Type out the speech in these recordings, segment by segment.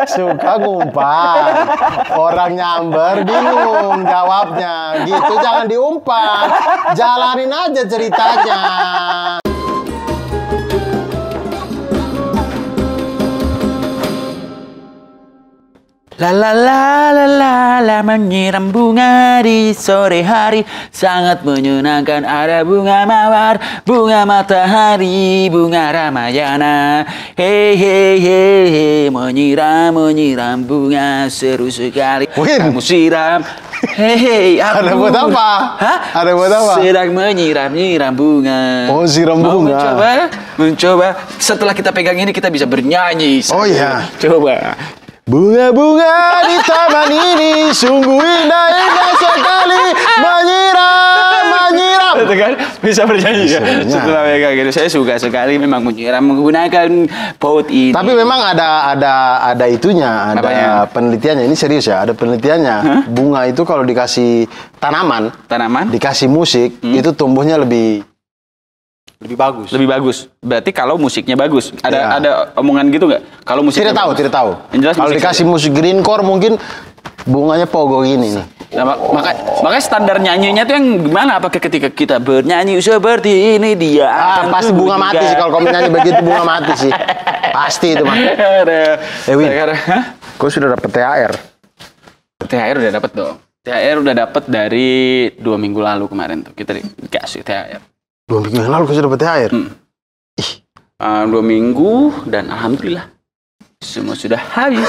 Suka ngumpat. Orang nyamber bingung jawabnya. Gitu jangan diumpat. Jalanin aja ceritanya. La la la la la la, menyiram bunga di sore hari sangat menyenangkan. Ada bunga mawar, bunga matahari, bunga ramayana. Hei hei hei hei, menyiram bunga seru sekali. Win. Kamu siram. Hei hei, Ada buat apa? Hah? Ada buat apa? Sedang menyiram bunga. Oh, siram Mau bunga. mencoba. Setelah kita pegang ini kita bisa bernyanyi. Oh, iya. Coba. Bunga-bunga di taman ini sungguh indah sekali, menyiram. Itu kan bisa bernyanyi ya. Setelah mereka gitu, saya suka sekali memang menyiram menggunakan pot ini. Tapi memang ada itunya, ada apanya? penelitiannya. Ini serius ya, ada penelitiannya. Bunga itu kalau dikasih tanaman, dikasih musik, itu tumbuhnya lebih bagus. Lebih bagus. Berarti kalau musiknya bagus. Ada omongan gitu nggak? Kalau musiknya Tidak tahu. Yang jelas Kalau dikasih musik greencore mungkin bunganya pogo gini nih. Nah, makanya standar nyanyinya tuh yang gimana? Apakah ketika kita bernyanyi seperti ini dia akan Pasti bunga mati sih kalau kamu nyanyi begitu, bunga mati sih. Pasti itu mah. Win, kau sudah dapat THR? THR udah dapat dong. THR udah dapat dari 2 minggu lalu kemarin tuh. Kita dikasih THR. 2 minggu yang lalu kau sudah dapat THR? Ih. 2 minggu dan alhamdulillah semua sudah habis.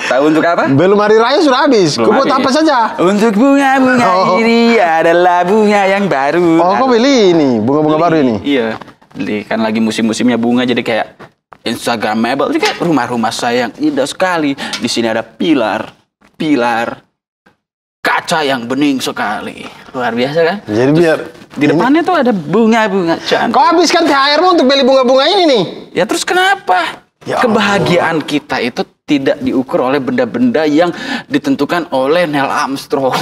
Tahu untuk apa? Belum hari raya sudah habis. Kau buat apa saja? Untuk bunga-bunga ini adalah bunga yang baru. Oh, kau beli ini bunga-bunga baru ini? Iya, beli kan lagi musim-musimnya bunga jadi kayak Instagramable. Jadi kayak rumah-rumah saya yang indah sekali. Di sini ada pilar kaca yang bening sekali. Luar biasa kan? Jadi biar di depannya tuh ada bunga-bunga cantik. Kau habiskan THR-mu untuk beli bunga-bunga ini nih? Ya terus kenapa? Ya Kebahagiaan kita itu tidak diukur oleh benda-benda yang ditentukan oleh Neil Armstrong.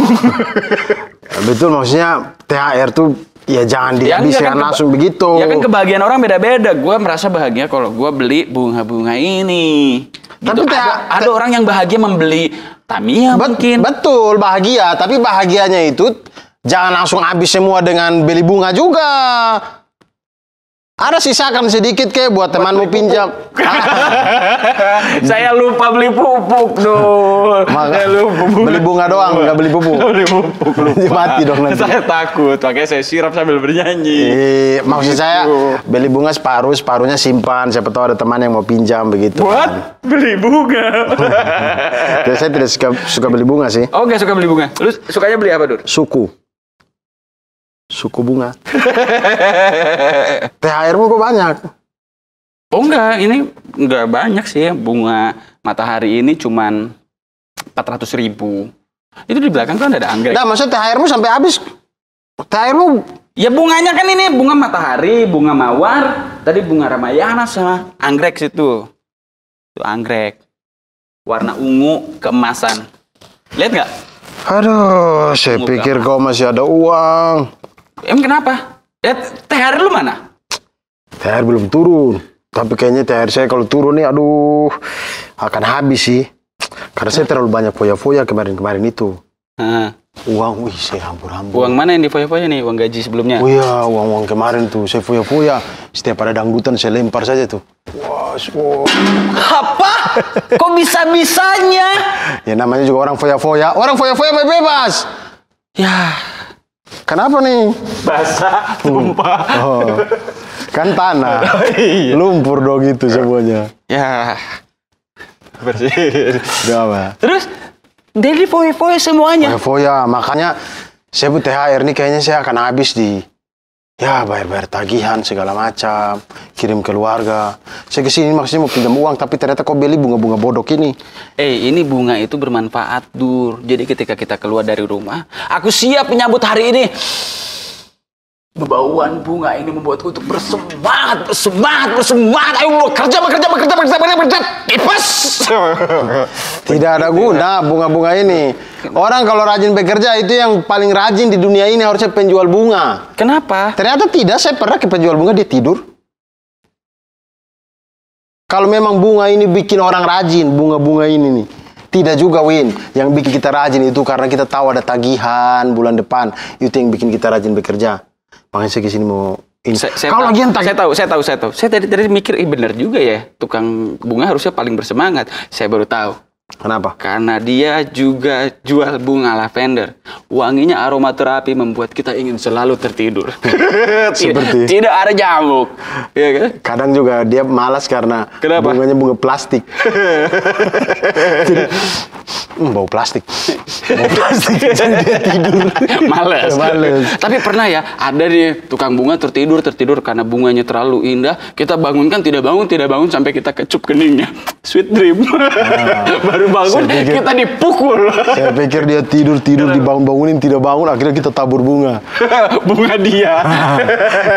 Betul, maksudnya THR tuh ya jangan dihabiskan langsung begitu. Ya kan kebahagiaan orang beda-beda. Gue merasa bahagia kalau gue beli bunga-bunga ini. Gitu. Tapi ada orang yang bahagia membeli Tamiya mungkin. Betul, bahagia. Tapi bahagianya itu jangan langsung habis semua dengan beli bunga juga. Ada sisakan sedikit kayak buat temanmu pinjam. Saya lupa beli pupuk dong. Saya lupa beli bunga doang, nggak beli pupuk. Beli pupuk lupa. Mati dong nanti. Saya takut, makanya saya siram sambil bernyanyi. Maksud saya beli bunga separuhnya simpan. Siapa tahu ada teman yang mau pinjam begitu. Buat beli bunga. Saya tidak suka beli bunga sih. Oh, nggak suka beli bunga. Lu sukanya beli apa, Dur? Suku bunga. THR-mu kok banyak? Oh enggak, ini enggak banyak sih. Bunga matahari ini cuman 400.000. Itu di belakang kan ada anggrek. Nah, maksudnya THR-mu sampai habis? THR-mu? Ya bunganya kan ini bunga matahari, bunga mawar, tadi bunga ramayana sama anggrek situ. Itu anggrek. Warna ungu keemasan. Lihat nggak? Aduh, saya pikir kau masih ada uang. Kenapa? THR lu mana? THR belum turun. Tapi kayaknya THR saya kalau turun nih, aduh, akan habis sih. Karena saya terlalu banyak foya-foya kemarin-kemarin itu. Uang, saya hambur-hambur. Uang mana yang di foya-foya nih? Uang gaji sebelumnya? Oh iya, uang kemarin tuh. Saya foya-foya. Setiap ada dangdutan, saya lempar saja tuh. Wah, Apa? Kok bisa-bisanya? Ya namanya juga orang foya-foya. Orang foya-foya bebas. Ya... Kenapa nih? Basah, tumpah. Oh, kan tanah. Iya. Lumpur dong itu semuanya. Ya. Bersih. Apa? Terus dari foya-foya semuanya. Foya, makanya saya buat THR nih kayaknya saya akan habis di bayar-bayar tagihan segala macam, kirim keluarga. Saya kesini maksudnya mau pinjam uang, tapi ternyata kau beli bunga-bunga bodok ini. Ini bunga itu bermanfaat, Dur. Jadi ketika kita keluar dari rumah, aku siap menyambut hari ini. Bebauan bunga ini membuatku untuk bersemangat. Ayo kerja. Tipes. Tidak ada guna bunga-bunga ini. Orang kalau rajin bekerja itu yang paling rajin di dunia ini harusnya penjual bunga. Kenapa? Ternyata tidak, saya pernah ke penjual bunga, dia tidur. Kalau memang bunga ini bikin orang rajin, bunga-bunga ini nih. Tidak juga, Win. Yang bikin kita rajin itu karena kita tahu ada tagihan bulan depan. Itu yang bikin kita rajin bekerja. Makanya saya kesini mau ini. Kalau lagi yang saya tahu. Saya tadi mikir, benar juga ya. Tukang bunga harusnya paling bersemangat. Saya baru tahu. Kenapa? Karena dia juga jual bunga lavender. Wanginya aromaterapi membuat kita ingin selalu tertidur. Seperti tidak ada nyamuk. Ya kan? Kadang juga dia malas karena Kenapa? bunganya bunga plastik. Bau plastik. Bau plastik jadi dia tidur. Males. Males. Tapi pernah ya, ada nih tukang bunga tertidur karena bunganya terlalu indah. Kita bangunkan, tidak bangun sampai kita kecup keningnya. Sweet dream. Baru bangun, kita dipukul. Saya pikir dia tidur dibangun-bangunin tidak bangun, akhirnya kita tabur bunga. Bunga dia.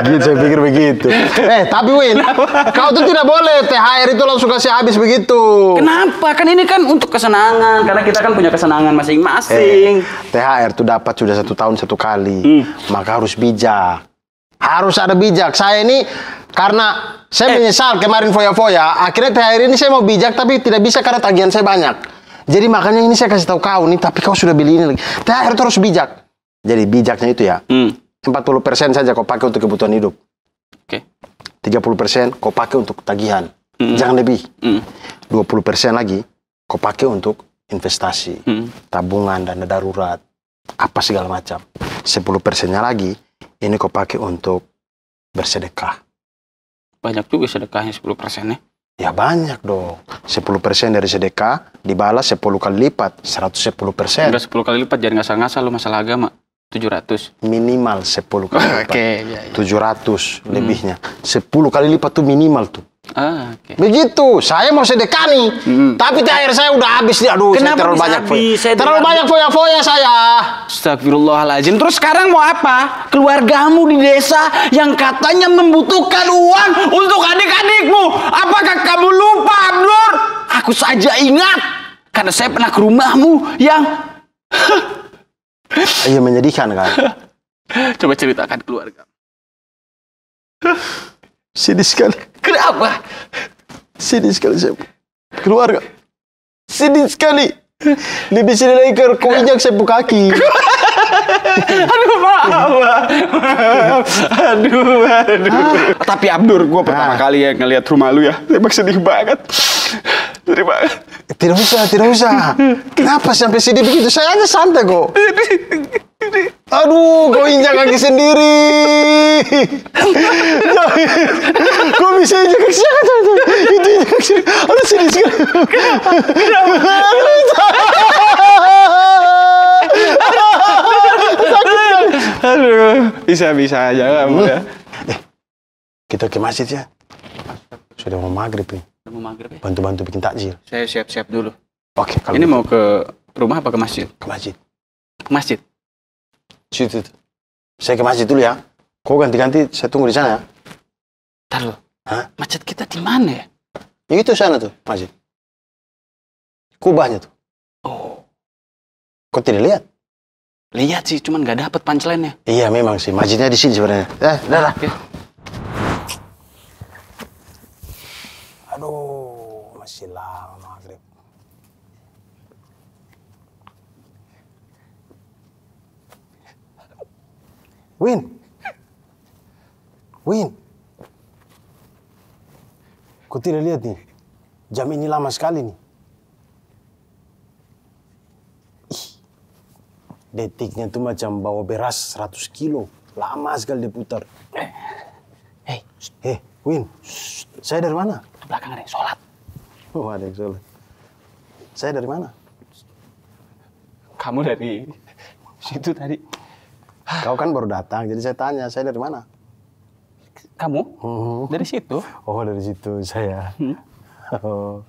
Gitu, saya pikir begitu. Tapi Win, kau tuh tidak boleh THR itu langsung kasih habis begitu. Kenapa? Kan ini kan untuk kesenangan. Karena kita kan punya kesenangan masing-masing. THR tuh dapat sudah 1 tahun 1 kali. Maka harus bijak. Harus ada bijak. Saya ini karena saya menyesal kemarin foya-foya, akhirnya THR ini saya mau bijak tapi tidak bisa karena tagihan saya banyak. Jadi makanya ini saya kasih tahu kau nih, tapi kau sudah beli ini lagi. THR itu harus bijak. Jadi bijaknya itu ya, 40% saja kau pakai untuk kebutuhan hidup. Oke. 30% kau pakai untuk tagihan. Jangan lebih. 20% lagi kau pakai untuk investasi, tabungan, dana darurat, apa segala macam. 10%-nya lagi ini kau pakai untuk bersedekah. Banyak juga sedekahnya 10%-nya. Ya banyak dong. 10% dari sedekah dibalas 10 kali lipat, 110%. Udah 10 kali lipat, jangan ngasal-ngasal lu masalah agama. 700. Minimal 10 kali lipat. Oke, ya. 700 lebihnya. 10 kali lipat tuh minimal tuh. Oke. Begitu, saya mau sedekah nih. Tapi THR saya udah habis nih. Aduh, Kenapa saya terlalu bisa banyak. habis? Saya Terlalu dengar- banyak foya-foya saya. Astagfirullahaladzim. Terus sekarang mau apa? Keluargamu di desa yang katanya membutuhkan uang untuk adik-adikmu. Apakah kamu lupa, Abdur? Aku saja ingat. Karena saya pernah ke rumahmu yang... Iya, menyedihkan kan? Coba ceritakan keluarga. Sedih sekali. Kenapa? Sedih sekali saya. Keluarga. Sedih sekali. Lebih sedih lagi kalau kau injak saya kaki. Aduh, maaf. Aduh. Tapi Abdur, gue pertama kali ya ngelihat rumah lu ya. Emang sedih banget. Sedih banget. Tidak usah. Kenapa sampai sedih begitu? Saya aja santai kok. Aduh, kau injak kaki sendiri. Kok bisa injak kaki sendiri? Itu injak kaki sendiri. Aduh, sedih sekali. Aduh, bisa aja kamu ya. Kita ke masjid ya. Sudah mau maghrib nih. Mau maghrib ya? Bantu-bantu bikin takjil. Saya siap-siap dulu. Oke, kalau Ini gitu. mau ke rumah apa ke masjid? Ke masjid. Ke masjid. Situ. Saya ke masjid dulu ya. Kau ganti-ganti, saya tunggu di sana ya. Ntar lo. Hah? Masjid kita di mana ya? Ya itu sana tuh, masjid. Kubahnya tuh. Oh, Kau tidak lihat? lihat sih, cuman nggak dapet punchline-nya. Iya memang sih, masjidnya di sini sebenarnya. Dah. Oke. Aduh, masih lama maghrib. Win. Kau tidak lihat nih? Jam ini lama sekali nih. Ih, detiknya tuh macam bawa beras 100 kilo. Lama sekali diputar. Win. Saya dari mana? Di belakang ada yang sholat. Oh, ada yang sholat. Saya dari mana? Kamu dari situ tadi. Kau kan baru datang, jadi saya tanya, saya dari mana? Kamu? Dari situ. Oh, dari situ saya. Oh.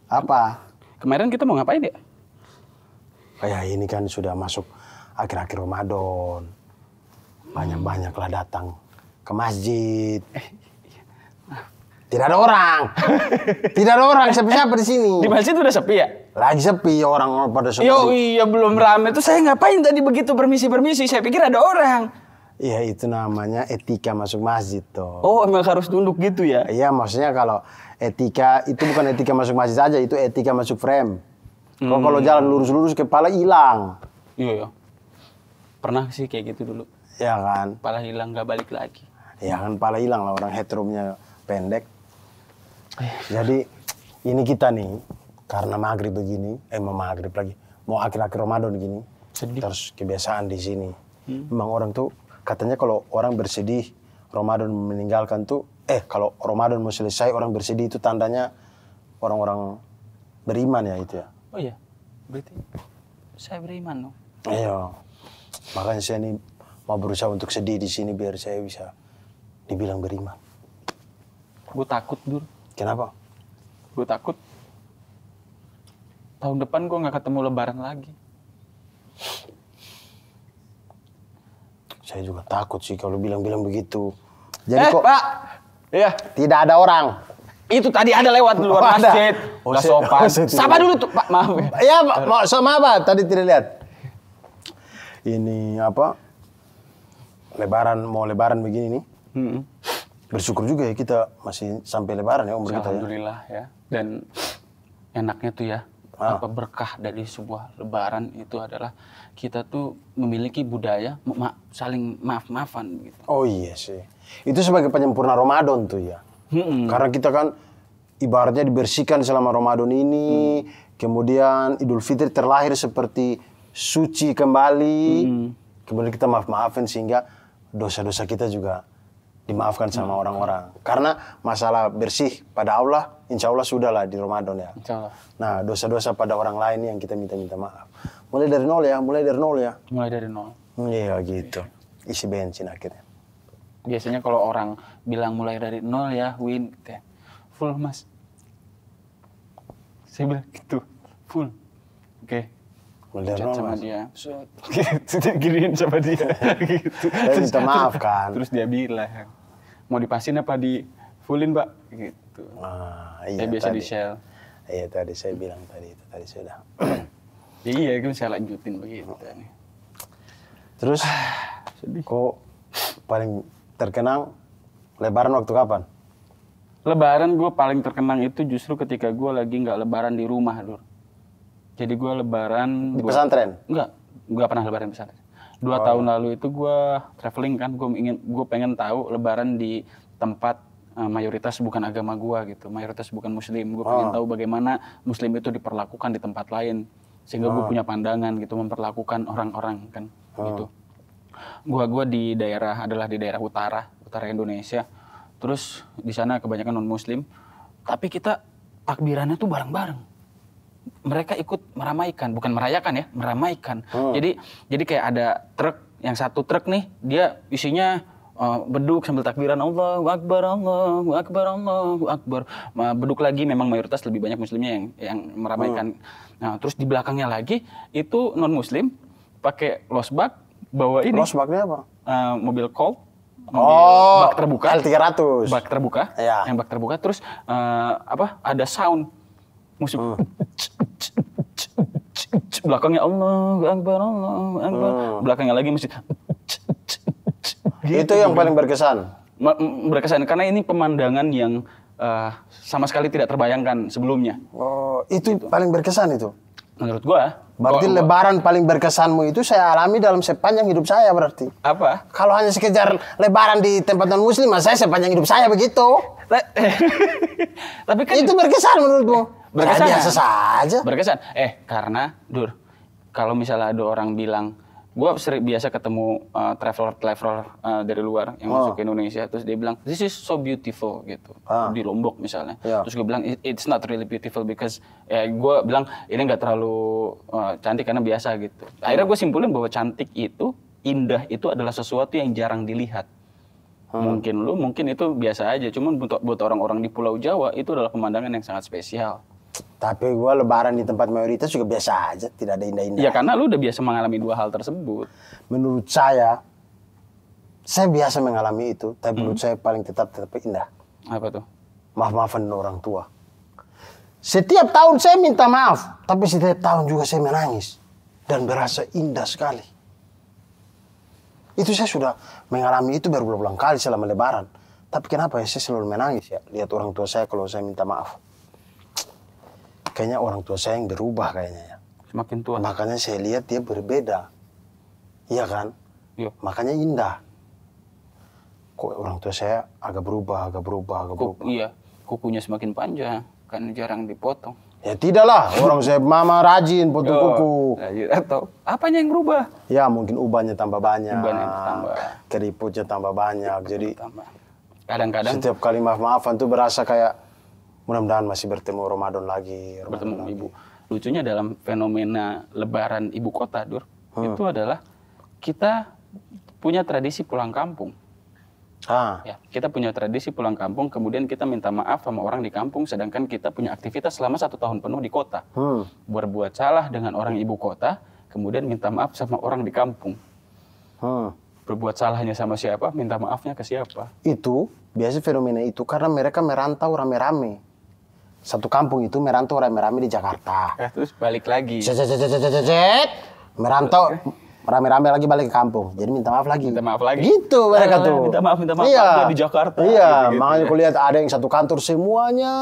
Apa? Kemarin kita mau ngapain ya? Kayak ini kan sudah masuk akhir-akhir Ramadan. Banyak-banyaklah datang ke masjid. Tidak ada orang. Tidak ada orang siapa-siapa di sini. Di masjid udah sepi ya? Lagi sepi, orang pada sepi. Iya belum rame. Tuh saya ngapain tadi begitu permisi-permisi? Saya pikir ada orang. Ya itu namanya etika masuk masjid toh. Oh, emang harus tunduk gitu ya? Iya, maksudnya kalau etika itu bukan etika masuk masjid saja, itu etika masuk frame. Kalau jalan lurus-lurus kepala hilang. Iya, ya. Pernah sih kayak gitu dulu. Ya kan? Kepala hilang gak balik lagi. Ya kan, kepala hilang lah, orang headroomnya pendek. Jadi ini kita nih, karena maghrib begini, mau maghrib lagi, mau akhir-akhir Ramadan gini, Sedih. terus kebiasaan di sini. Memang orang tuh katanya kalau orang bersedih Ramadan meninggalkan tuh, kalau Ramadan mau selesai orang bersedih itu tandanya orang-orang beriman ya itu ya. Oh iya, berarti saya beriman loh. Iya, makanya saya ini mau berusaha untuk sedih di sini biar saya bisa dibilang beriman. Gue takut dulu. Kenapa? Gue takut tahun depan gue nggak ketemu Lebaran lagi. Saya juga takut sih kalau bilang-bilang begitu. Jadi kok Pak, iya. tidak ada orang. Itu tadi ada lewat di luar ada. masjid. Nggak sopan. Sapa dulu tuh, Pak. Maaf. Ya, mau sama apa? Tadi tidak lihat. Ini apa? Mau lebaran begini nih. Bersyukur juga ya kita masih sampai lebaran ya umur kita ya. Alhamdulillah ya. Dan enaknya tuh ya, apa berkah dari sebuah lebaran itu adalah kita tuh memiliki budaya saling maaf-maafan gitu. Oh iya sih. Itu sebagai penyempurna Ramadan tuh ya. Karena kita kan ibaratnya dibersihkan selama Ramadan ini, kemudian Idul Fitri terlahir seperti suci kembali, kemudian kita maaf-maafin sehingga dosa-dosa kita juga dimaafkan sama orang-orang. Karena masalah bersih pada Allah, insya Allah sudah lah di Ramadan ya. Insya Allah. Nah dosa-dosa pada orang lain yang kita minta-minta maaf. Mulai dari nol ya, mulai dari nol ya. Mulai dari nol. Iya gitu, isi bensin akhirnya. Biasanya kalau orang bilang mulai dari nol ya, win, gitu ya. Full mas. Saya bilang gitu, full. Oke. Mulai dari Chat nol sama mas. dia. Giniin sama dia. Gitu. Saya minta maaf kan. Terus dia bilang, mau dipasin apa di fullin mbak? Gitu. Iya, Saya biasa tadi. di Shell. Iya tadi saya bilang tadi itu tadi sudah. Iya, kan saya lanjutin begitu nih. Terus kok paling terkenang lebaran waktu kapan? Lebaran gue paling terkenang itu justru ketika gue lagi nggak lebaran di rumah, Dur. Jadi gue lebaran... Di pesantren? Nggak pernah lebaran di pesantren. 2 tahun lalu itu gue traveling kan, gue pengen tahu lebaran di tempat mayoritas bukan agama gue gitu, mayoritas bukan muslim. Gue pengen tahu bagaimana muslim itu diperlakukan di tempat lain. Sehingga gue punya pandangan gitu, memperlakukan orang-orang kan gitu. Gue di daerah utara Indonesia. Terus di sana kebanyakan non muslim, tapi kita takbirannya tuh bareng-bareng. Mereka ikut meramaikan, bukan merayakan ya, meramaikan. Jadi kayak ada truk, yang satu truk nih, dia isinya beduk sambil takbiran Allahu Akbar, Allahu Akbar, Allahu Akbar. Beduk lagi, memang mayoritas lebih banyak muslimnya yang meramaikan. Nah, terus di belakangnya lagi itu non muslim pakai losbak, bawa ini. Losbaknya apa? Mobil Colt. Bak terbuka. L300. Bak terbuka. Ya. Yang bak terbuka terus ada sound musik. Belakangnya Allahu Akbar, Allahu Akbar. Belakangnya lagi musik. Gitu. Itu yang paling berkesan. Berkesan karena ini pemandangan yang sama sekali tidak terbayangkan sebelumnya. Oh, itu paling berkesan itu. Menurut gua. Berarti lebaran paling berkesanmu itu saya alami dalam sepanjang hidup saya berarti. Apa? Kalau hanya sekedar lebaran di tempat non muslim, saya sepanjang hidup saya begitu. Tapi kan itu berkesan menurutmu? Berkesan. Saya biasa saja. Berkesan. Karena Dur, kalau misalnya ada orang bilang, gue biasa ketemu traveler dari luar yang masuk ke Indonesia, terus dia bilang this is so beautiful gitu di Lombok misalnya. Terus gue bilang it's not really beautiful because gue bilang ini nggak terlalu cantik karena biasa gitu. Akhirnya gue simpulin bahwa cantik itu, indah itu adalah sesuatu yang jarang dilihat. Mungkin itu biasa aja, cuman buat orang-orang di Pulau Jawa itu adalah pemandangan yang sangat spesial. Tapi gue lebaran di tempat mayoritas juga biasa aja, tidak ada indah-indah. Ya karena lu udah biasa mengalami 2 hal tersebut. Menurut saya biasa mengalami itu, tapi menurut saya paling tetap indah. Apa tuh? Maaf-maafan orang tua. Setiap tahun saya minta maaf, tapi setiap tahun juga saya menangis. Dan berasa indah sekali. Itu saya sudah mengalami itu berulang-ulang kali selama Lebaran. Tapi kenapa ya saya selalu menangis ya lihat orang tua saya kalau saya minta maaf. Kayaknya orang tua saya yang berubah kayaknya ya. Semakin tua. Makanya saya lihat dia berbeda. Iya kan? Iya. Makanya indah. Kok orang tua saya agak berubah. Iya, kukunya semakin panjang, kan jarang dipotong. Ya tidaklah, orang saya mama rajin potong kuku. Atau apanya yang berubah? Ya mungkin ubahnya tambah banyak. Ubahnya tambah. Keriputnya tambah banyak. Jadi Kadang-kadang setiap kali maaf-maafan tuh berasa kayak mudah-mudahan masih bertemu Ramadan lagi. bertemu ibu. Lucunya dalam fenomena Lebaran ibu kota, Dur, itu adalah kita punya tradisi pulang kampung. Ya, kita punya tradisi pulang kampung, kemudian kita minta maaf sama orang di kampung, sedangkan kita punya aktivitas selama 1 tahun penuh di kota. Berbuat salah dengan orang ibu kota, kemudian minta maaf sama orang di kampung. Berbuat salahnya sama siapa, minta maafnya ke siapa. Itu, biasa fenomena itu karena mereka merantau rame-rame. Satu kampung itu merantau rame-rame di Jakarta. Terus balik lagi. Merantau rame-rame lagi balik ke kampung. Jadi minta maaf lagi. Minta maaf lagi. Gitu mereka tuh. Minta maaf Iya. Gua di Jakarta. Iya, gitu. makanya aku lihat ada yang satu kantor semuanya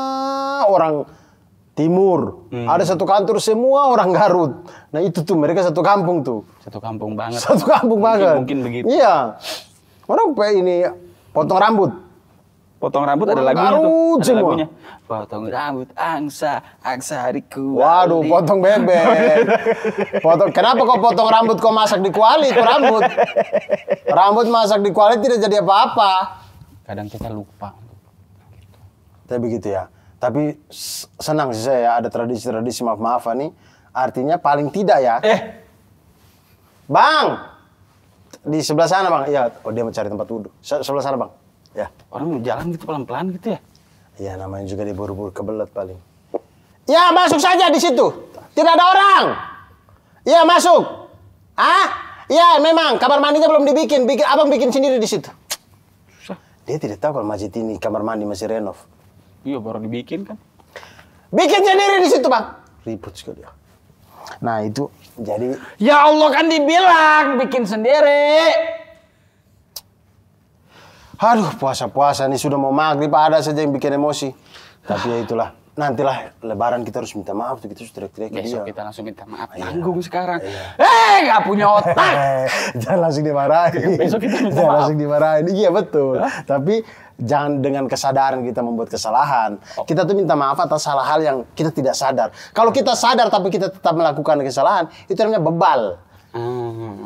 orang Timur. Ada satu kantor semua orang Garut. Nah itu tuh mereka satu kampung tuh. Satu kampung banget. Satu kampung banget. Mungkin begitu. Iya. Orang ini potong rambut. Potong rambut ada Orang lagunya tuh. Garut Ada semua. lagunya. Potong rambut angsa hariku. Waduh, potong bebek. Kenapa kau potong rambut kau masak di kuali itu rambut? Rambut masak di kuali tidak jadi apa-apa. Kadang kita lupa. Tapi begitu ya. Tapi senang sih saya ada tradisi-tradisi maaf-maafan nih. Artinya paling tidak ya. Bang! Di sebelah sana bang. Iya, dia mau cari tempat wudhu. Sebelah sana bang. Ya. Orang jalan gitu pelan-pelan gitu ya. Iya, namanya juga diburu-buru kebelet paling. Ya, masuk saja di situ. Tidak ada orang. Iya, masuk. Iya, memang kamar mandinya belum dibikin. Abang bikin sendiri di situ. Susah. Dia tidak tahu kalau masjid ini kamar mandi masih renov. Iya, baru dibikin kan. Bikin sendiri di situ, Bang. Ribut sekali ya. Nah, itu jadi Ya Allah kan dibilang bikin sendiri. aduh, puasa-puasa nih sudah mau maghrib ada saja yang bikin emosi. Tapi ya itulah. Nantilah Lebaran kita harus minta maaf tuh, kita harus teriak-teriak ke dia. Besok kita langsung minta maaf. Tanggung sekarang. Nggak punya otak. Jangan langsung dimarahin. Besok kita minta Jangan maaf. langsung dimarahin. Iya betul. Tapi jangan dengan kesadaran kita membuat kesalahan. Kita tuh minta maaf atas hal-hal yang kita tidak sadar. Kalau kita sadar tapi kita tetap melakukan kesalahan, itu namanya bebal.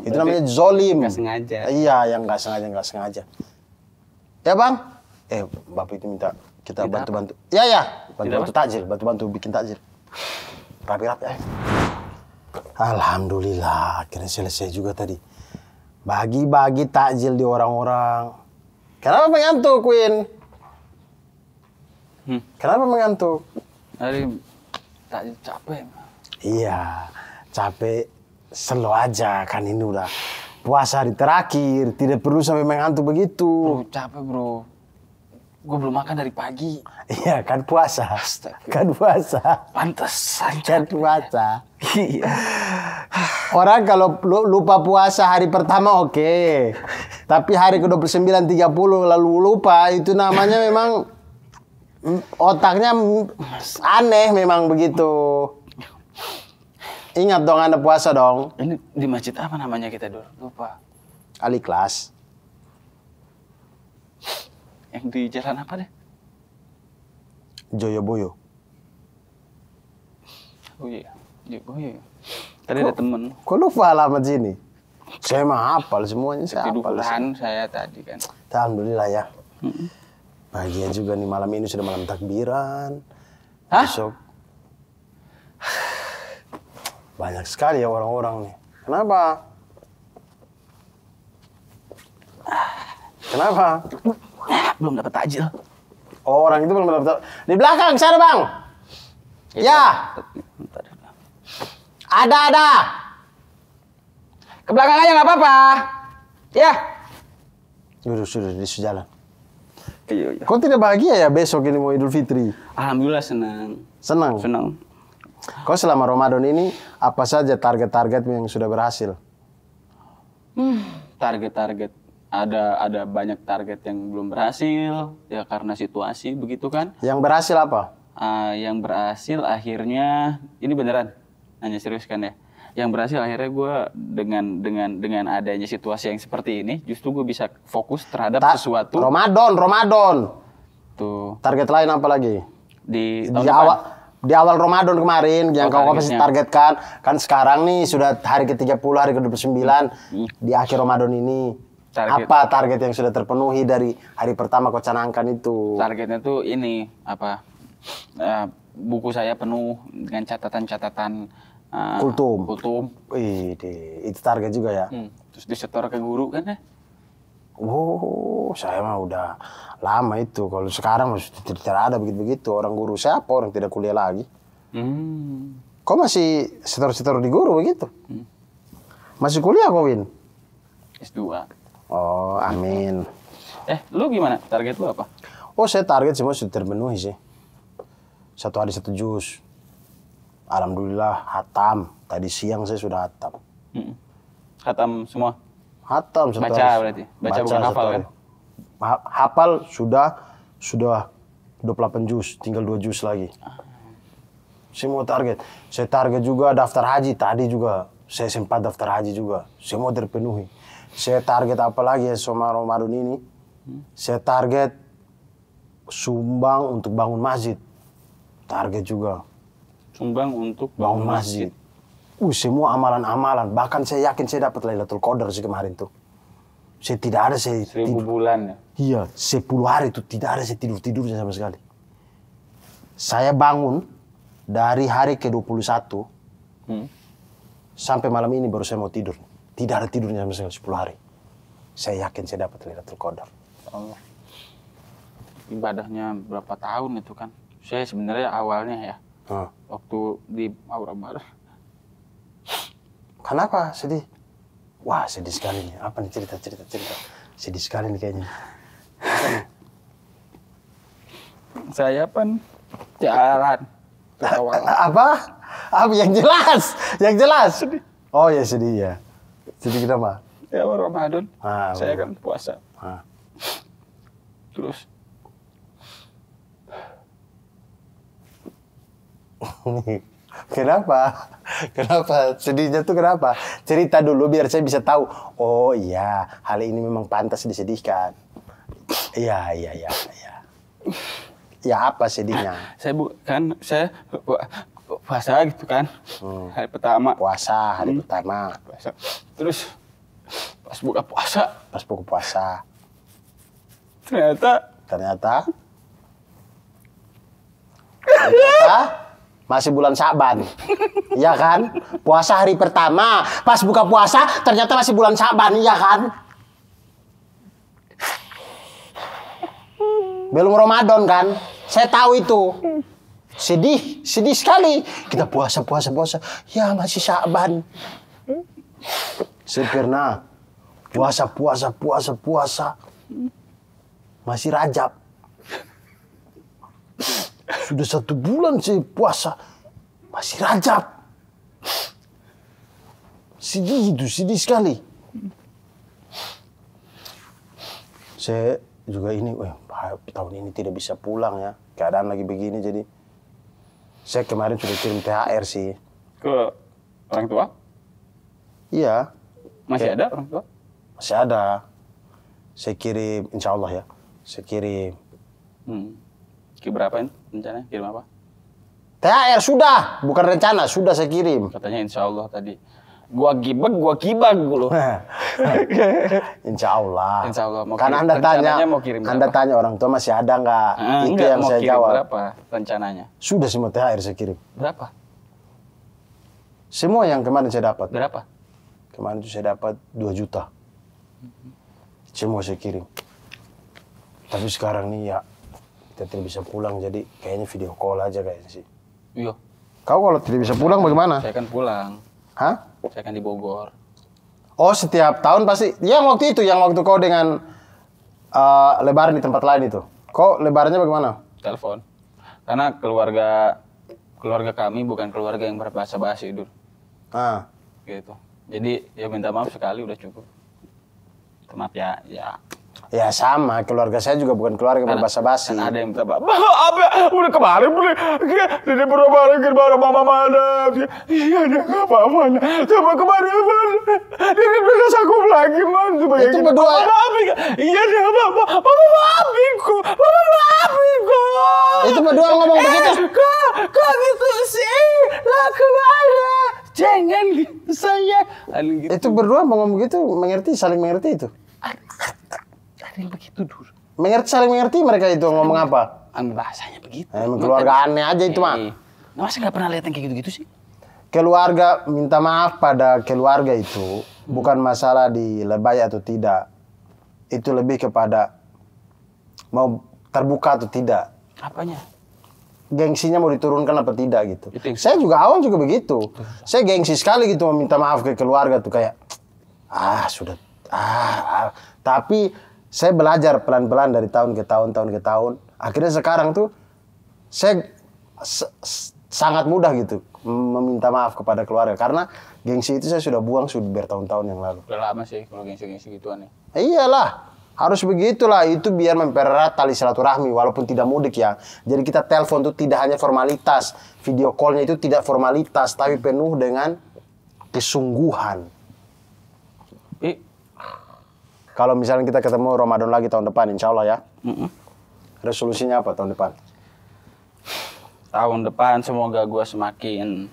Itu namanya zolim. Nggak sengaja. Iya, yang nggak sengaja. Ya bang? Bapak itu minta kita bantu-bantu. Ya. Bantu-bantu takjil, bantu-bantu bikin takjil. Rapi-rapi ya. Alhamdulillah, akhirnya selesai juga tadi. Bagi-bagi takjil di orang-orang. Kenapa mengantuk, Queen? Kenapa mengantuk? Hari takjil capek. Iya, capek. Slow aja, kan ini udah puasa hari terakhir. Tidak perlu sampai mengantuk begitu. Bro, capek bro. Gue belum makan dari pagi. Iya, kan puasa. Astaga. Kan puasa. Pantesan Kan puasa. Iya. Orang kalau lupa puasa hari pertama oke. Tapi hari ke-29, 30 lalu lupa, itu namanya memang otaknya aneh memang begitu. Ingat dong Anda puasa dong. Ini di masjid apa namanya kita dulu? Lupa. Al-Ikhlas. Yang di jalan apa deh? Joyoboyo. Oh iya. Oh iya. Tadi ada temen. Kok lupa alamat sini? Saya mah hafal semuanya, saya hafal. Tiduran saya tadi kan. Alhamdulillah ya. Bahagia juga nih malam ini sudah malam takbiran. Hah? Besok banyak sekali ya orang-orang nih. Kenapa? Kenapa? Belum dapat takjil. Oh, orang itu belum dapat. Di belakang sana, Bang. Ya. Ada. Ke belakang aja nggak apa-apa. Ya. Sudah di sejalan. Iya. Kok tidak bahagia ya besok ini mau Idul Fitri? Alhamdulillah senang. Senang. Kau selama Ramadan ini apa saja target-targetmu yang sudah berhasil? target-target, ada banyak target yang belum berhasil ya karena situasi begitu kan. Yang berhasil apa? Yang berhasil akhirnya ini beneran nanya serius kan ya. Yang berhasil akhirnya gue dengan adanya situasi yang seperti ini justru gue bisa fokus terhadap sesuatu. Ramadan. Tuh. Target lain apa lagi? Di tahun depan. Di awal Ramadan kemarin yang kau pasti targetkan kan sekarang nih sudah hari ke-30, hari ke-29 di akhir Ramadan ini. Apa target yang sudah terpenuhi dari hari pertama kau canangkan itu? Targetnya tuh ini apa? Buku saya penuh dengan catatan-catatan kultum. Wih, itu target juga ya. Terus disetor ke guru kan ya? Oh, saya mah udah lama itu. Kalau sekarang tidak ada begitu-begitu. Orang guru siapa? Orang tidak kuliah lagi. Kok masih setor-setor di guru begitu? Masih kuliah kok, Win? S2. Oh, amin. Lu gimana? Target lu apa? Oh, saya target semua sudah terpenuhi sih. 1 hari 1 juz. Alhamdulillah, hatam. Tadi siang saya sudah hatam. Hatam semua? Hatam baca hari. Berarti? Baca bukan hafal kan? Hafal sudah 28 juz, tinggal 2 juz lagi. Semua target. Saya target juga daftar haji, tadi juga saya sempat daftar haji juga. Semua terpenuhi. Saya target apa lagi ya selama Ramadan ini? Saya target sumbang untuk bangun masjid. Target juga. Sumbang untuk bangun masjid. Semua amalan-amalan. Bahkan saya yakin saya dapat Lailatul Qadar sih kemarin tuh. Saya tidak ada 1000 bulan ya? Iya, 10 hari itu tidak ada saya tidur-tidurnya sama sekali. Saya bangun dari hari ke-21 sampai malam ini baru saya mau tidur. Tidak ada tidurnya sama sekali 10 hari. Saya yakin saya dapat Lailatul Qadar. Allah. Ibadahnya berapa tahun itu kan? Saya sebenarnya awalnya ya, waktu di Aura Bar. Kenapa sedih? Wah, sedih sekali nih. Apa nih cerita? Sedih sekali nih kayaknya. Saya kan jalan. Apa? Yang jelas. Sedih. Oh ya sedih ya. Sedih kenapa? Ya Ramadan. Saya kan puasa. Terus. Kenapa? Sedihnya tuh kenapa? Cerita dulu biar saya bisa tahu. Oh iya, hal ini memang pantas disedihkan. Iya. Ya apa sedihnya? Saya puasa gitu kan. Hari pertama. Puasa. Terus pas buka puasa. Ternyata masih bulan Sya'ban. Iya kan? Puasa hari pertama. Pas buka puasa ternyata masih bulan Sya'ban. Iya kan? Belum Ramadan kan? Saya tahu itu. Sedih sekali. Kita puasa. Ya masih Sya'ban. Saya pernah puasa. Masih Rajab. Sudah 1 bulan saya puasa. Masih Rajab. Sedih sekali. Saya juga ini, tahun ini tidak bisa pulang ya. Keadaan lagi begini jadi. Saya kemarin sudah kirim THR sih. Ke orang tua? Iya. Masih ada orang tua? Masih ada. Saya kirim, insya Allah ya. Saya kirim. Kirim berapa ini rencananya? Kirim apa? THR sudah, bukan rencana, sudah saya kirim. Katanya insya Allah tadi. Gua kibag lu. Insya Allah. Kan Anda tanya orang tua masih ada nggak? Itu yang saya jawab. Berapa rencananya? Sudah semua THR saya kirim. Berapa? Semua yang kemarin saya dapat. Berapa? Kemarin itu saya dapat 2 juta. Semua saya kirim. Tapi sekarang nih ya, kita tidak bisa pulang jadi kayaknya video call aja kayaknya sih. Iya. Kau kalau tidak bisa pulang bagaimana? Saya kan pulang. Hah? Saya kan di Bogor. Oh setiap tahun pasti. Yang waktu kau dengan lebaran di tempat lain itu. Kau lebarannya bagaimana? Telepon. Karena keluarga kami bukan keluarga yang berbahasa basi dulu. Gitu. Jadi ya minta maaf sekali udah cukup. Maaf ya, ya. Ya sama, keluarga saya juga bukan keluarga berbasa-basi. Kan ada yang minta maaf. Udah kemarin, udah berapa hari kemarin mama mana? Iya, ada nggak apa-apa. Coba kemarin, dia udah sanggup lagi, man. Itu berdua. Iya, ada apa-apa. Mama maafin kok. Itu berdua ngomong begitu. Kok gitu sih? Lah kemana? Jangan gitu sayang. Gitu. Itu berdua ngomong begitu, mengerti, saling mengerti itu. Ada yang begitu dulu. Mengerti, saling mengerti mereka itu ngomong apa? Bahasanya begitu. Emang keluarga aneh aja itu mah. Masa nggak pernah lihat yang kayak gitu-gitu sih? Keluarga minta maaf pada keluarga itu bukan masalah di lebay atau tidak. Itu lebih kepada mau terbuka atau tidak. Apanya? Gengsinya mau diturunkan apa tidak gitu. Saya juga awal juga begitu. Saya gengsi sekali gitu meminta maaf ke keluarga tuh kayak sudah tapi saya belajar pelan-pelan dari tahun ke tahun. Akhirnya sekarang tuh saya sangat mudah gitu meminta maaf kepada keluarga karena gengsi itu saya sudah buang sudah bertahun-tahun yang lalu. Udah lama sih kalau gengsi-gengsi gituan nih. Iyalah. Harus begitulah, itu biar mempererat tali silaturahmi walaupun tidak mudik ya. Jadi kita telepon itu tidak hanya formalitas, video callnya itu tidak formalitas tapi penuh dengan kesungguhan. Kalau misalnya kita ketemu Ramadan lagi tahun depan, insya Allah ya. Resolusinya apa tahun depan? Tahun depan semoga gue semakin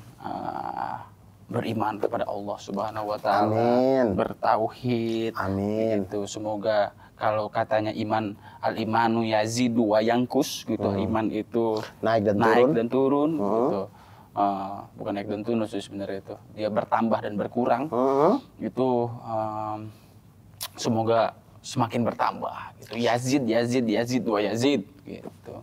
beriman kepada Allah Subhanahu Wa Taala. Amin. Bertauhid. Amin. Itu semoga kalau katanya iman al-imanu yazidu wa yankus gitu. Iman itu naik dan turun gitu. Bukan naik dan turun sih sebenarnya itu. Dia bertambah dan berkurang. Itu semoga semakin bertambah gitu. Yazid wa yazid gitu.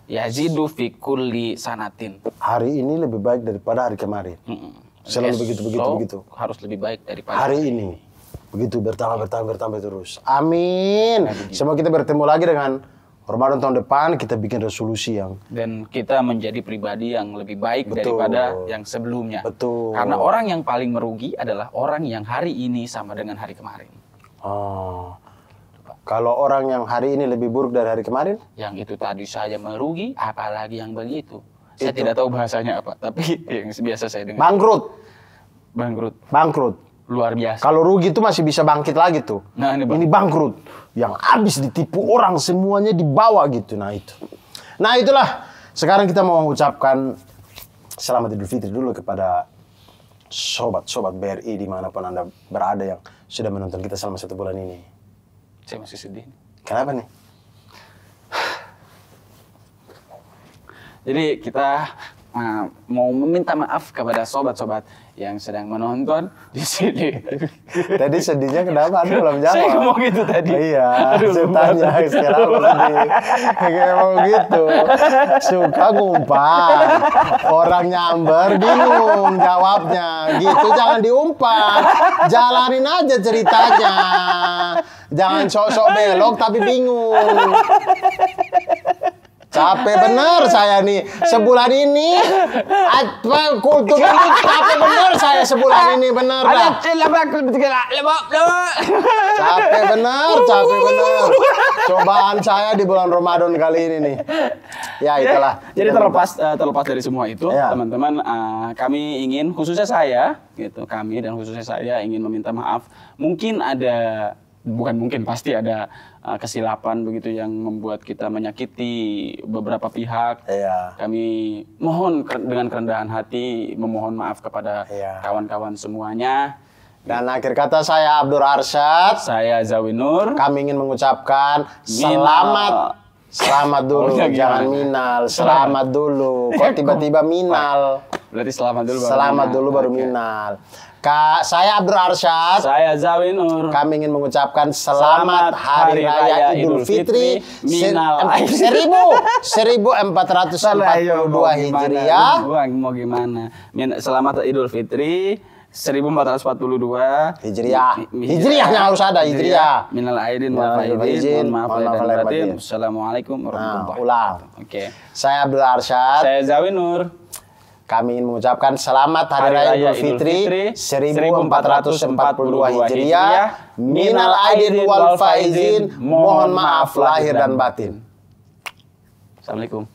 Yazidu fi kulli sanatin. Hari ini lebih baik daripada hari kemarin. Selalu begitu. Harus lebih baik daripada hari ini. Begitu bertambah terus. Amin. Semoga kita bertemu lagi dengan Ramadan tahun depan, kita bikin resolusi yang dan kita menjadi pribadi yang lebih baik daripada yang sebelumnya. Betul. Karena orang yang paling merugi adalah orang yang hari ini sama dengan hari kemarin. Kalau orang yang hari ini lebih buruk dari hari kemarin? Yang itu tadi saja merugi, apalagi yang begitu. Saya tidak tahu bahasanya apa, tapi yang biasa saya dengar. Bangkrut. Luar biasa. Kalau rugi itu masih bisa bangkit lagi tuh. Nah, ini bangkrut. Yang habis ditipu orang semuanya dibawa gitu. Nah itu. Nah itulah. Sekarang kita mau mengucapkan selamat Idul Fitri dulu kepada sobat-sobat BRI dimanapun Anda berada yang sudah menonton kita selama 1 bulan ini. Saya masih sedih. Kenapa nih? Jadi kita mau meminta maaf kepada sobat-sobat yang sedang menonton di sini. Tadi sedihnya kenapa? Aduh belum jawab. Saya ngomong gitu tadi. Iya, saya tanya sekarang sedih. Kayak mau gitu. Suka ngumpat. Orang nyamber bingung jawabnya. Gitu jangan diumpat. Jalanin aja ceritanya. Jangan sok-sok belok tapi bingung. Capek bener saya nih sebulan ini kultur ini capek bener saya sebulan ini bener dah. Capek bener. Cobaan saya di bulan Ramadan kali ini nih. Ya itulah. Jadi terlepas dari semua itu, teman-teman, kami ingin khususnya saya ingin meminta maaf. Mungkin ada pasti ada kesilapan begitu yang membuat kita menyakiti beberapa pihak. Kami mohon dengan kerendahan hati memohon maaf kepada kawan-kawan semuanya. Dan akhir kata saya Abdur Arsyad, saya Zawinur. Kami ingin mengucapkan selamat dulu, jangan minal. Selamat dulu. Kok tiba-tiba minal? Berarti selamat dulu baru minal. Saya Abdur Arsyad. Saya Zawinur. Kami ingin mengucapkan selamat Hari Raya Idul Fitri 1442 Hijriah. Mau gimana? Selamat Idul Fitri 1442 Hijriahnya harus ada Hijriah. Minal aidin wal faizin. Mohon maaf lahir dan batin. Assalamualaikum warahmatullahi wabarakatuh. Oke. Saya Abdur Arsyad. Saya Zawinur. kami ingin mengucapkan selamat Hari Raya Idul Fitri 1442 Hijriah. Minal aidin wal faizin. Mohon maaf lahir dan batin. Assalamualaikum.